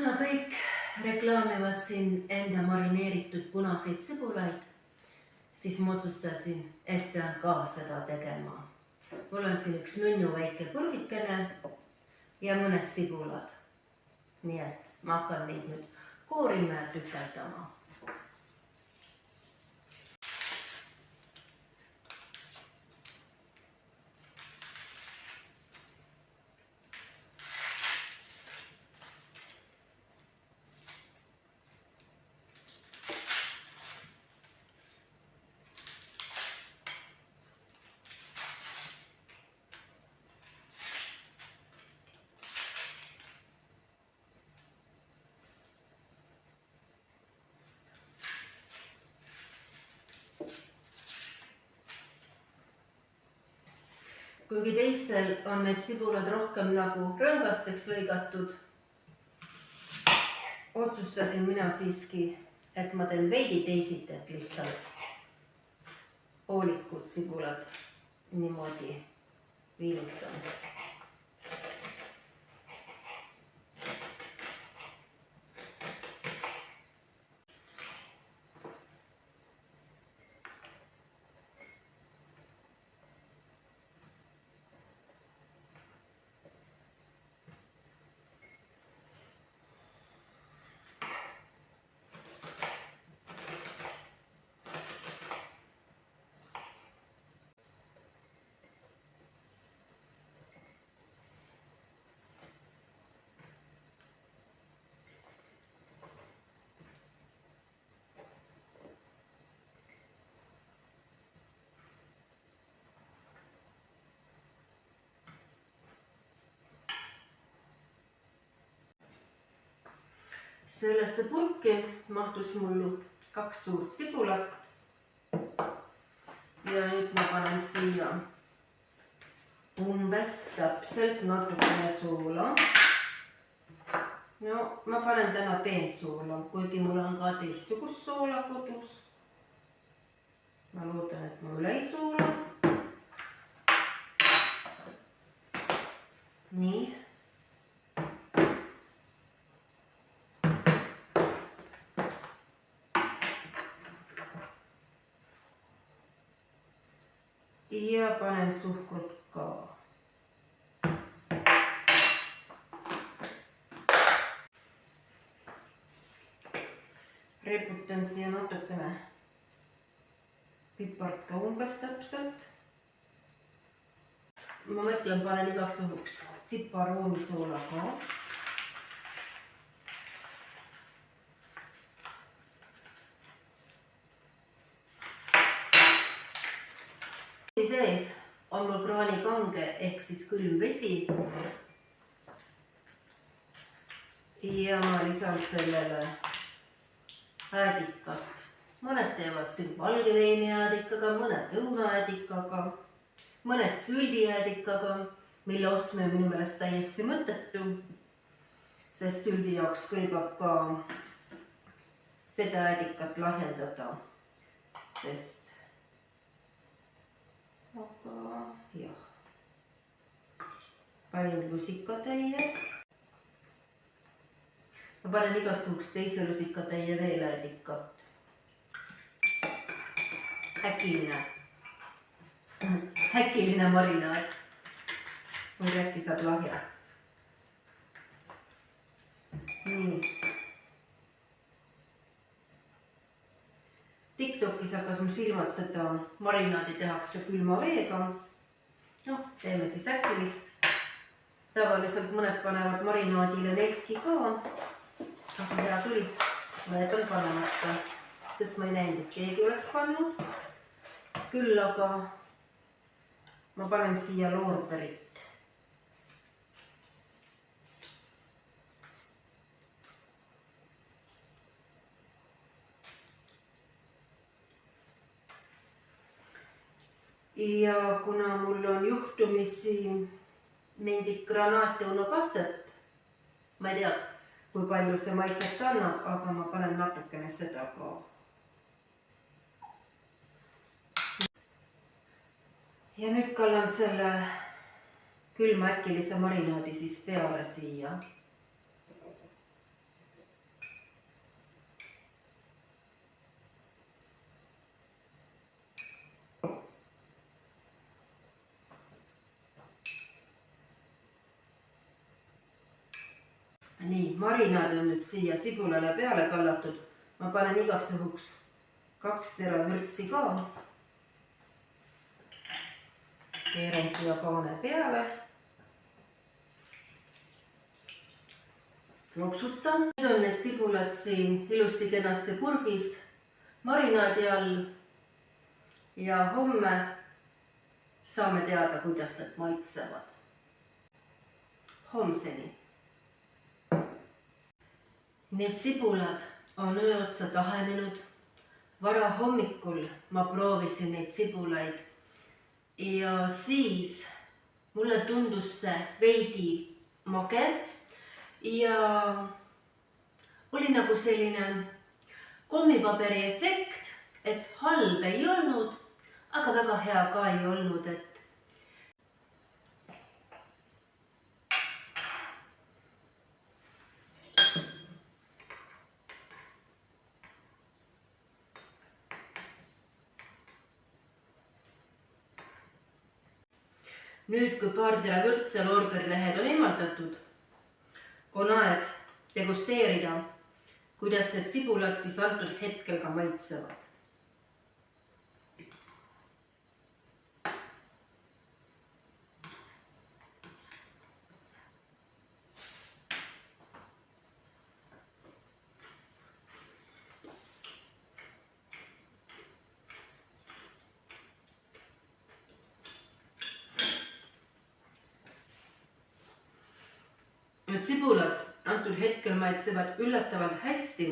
Kuna kõik reklaamivad siin enda marineeritud punaseid sibulaid, siis ma otsustasin, et pean ka seda tegema. Mul on siin üks nunnu väike purgikene ja mõned sibulad. Nii et ma hakkan neid nüüd koorima ja tükeldama. Kuigi teistel on need sibulad rohkem nagu rõngasteks lõigatud, otsustasin mina siiski, et ma teen veidi teisiti, et lihtsalt poolikud sibulad niimoodi viilutan. Sellesse purki mahtus mul 2 suurt sibulat ja nüüd ma panen siia umbes täpselt natukene soola. No, ma panen täna peensoola, kuigi mul on ka teistsugust soola kodus. Ma loodan, et ma üle ei soola. Nii. Ja panen suhkrut ka. Reputan siia natukene pipart ka umbes täpselt. Ma mõtlen, panen igaks juhuks tsipa roomisoola ka. Sees on mul kraanikange ehk siis külm vesi ja ma lisan sellele äädikat. Mõned teevad siin valgeveini äädikaga, mõned õunaäädikaga, mõned süldiäädikaga, mille ostmine minu meelest täiesti mõttetu, sest süldi jaoks kõlbab ka seda äädikat lahjendada, sest aga jah, panin lusikatäie. Ma panen igast juhuks teise lusikatäie veel äädikat. Äkiline marinaad. Mul äkki saab lahja. Nii. TikTokis hakkas mu silmad seda marinaadi tehakse külma veega. No, teeme siis äkilist. Tavaliselt mõned panevad marinaadile nelki ka. Aga hea küll, ma jätan panemata, sest ma ei näinud, et keegi oleks pannud. Küll aga ma panen siia loorberit. Ja kuna mul on juhtumisi mingit granaatõunakastet, ma ei tea, kui palju see maitset annab, aga ma panen natukene seda ka. Ja nüüd kallan selle külma äkilise marinaadi siis peale siia. Nii, marinaad on nüüd siia sibulale peale kallatud. Ma panen igaks juhuks 2 teravürtsi ka. Keeran siia kaane peale. Loksutan. Nüüd on need sibulad siin ilusti kenasti purgis marinaadi all. Ja homme saame teada, kuidas need maitsevad. Homseni. Need sibulad on öö otsa tahenenud. Vara hommikul ma proovisin neid sibulaid ja siis mulle tundus see veidi mage ja oli nagu selline kommipaberi efekt, et halb ei olnud, aga väga hea ka ei olnud, et nüüd, kui paar teravürtsi ja loorberilehel on eemaldatud, on aeg degusteerida, kuidas need sibulad siis antud hetkel ka maitsevad. Need sibulad antud hetkel maitsevad üllatavalt hästi.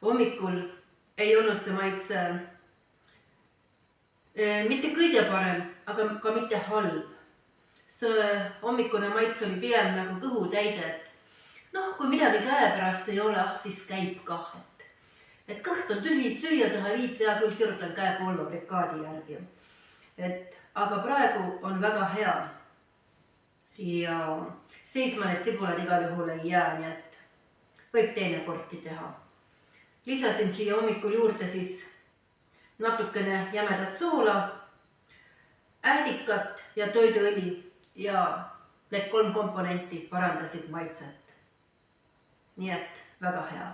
Hommikul ei olnud see maitse mitte kõige parem, aga ka mitte halb. See hommikune maitse oli pigem nagu kõhutäide, et noh, kui midagi käepärast ei ole, siis käib kah. Et kõht on tühi, süüa taha viitsi, ja küll sirutan käepoolva brikaadi järgi. Aga praegu on väga hea. Ja seisma need sibulad igal juhul ei jää, nii et võib teine korti teha. Lisasin siia hommikul juurde siis natukene jämedat soola, äädikat ja toiduõli ja need 3 komponenti parandasid maitset. Nii et väga hea.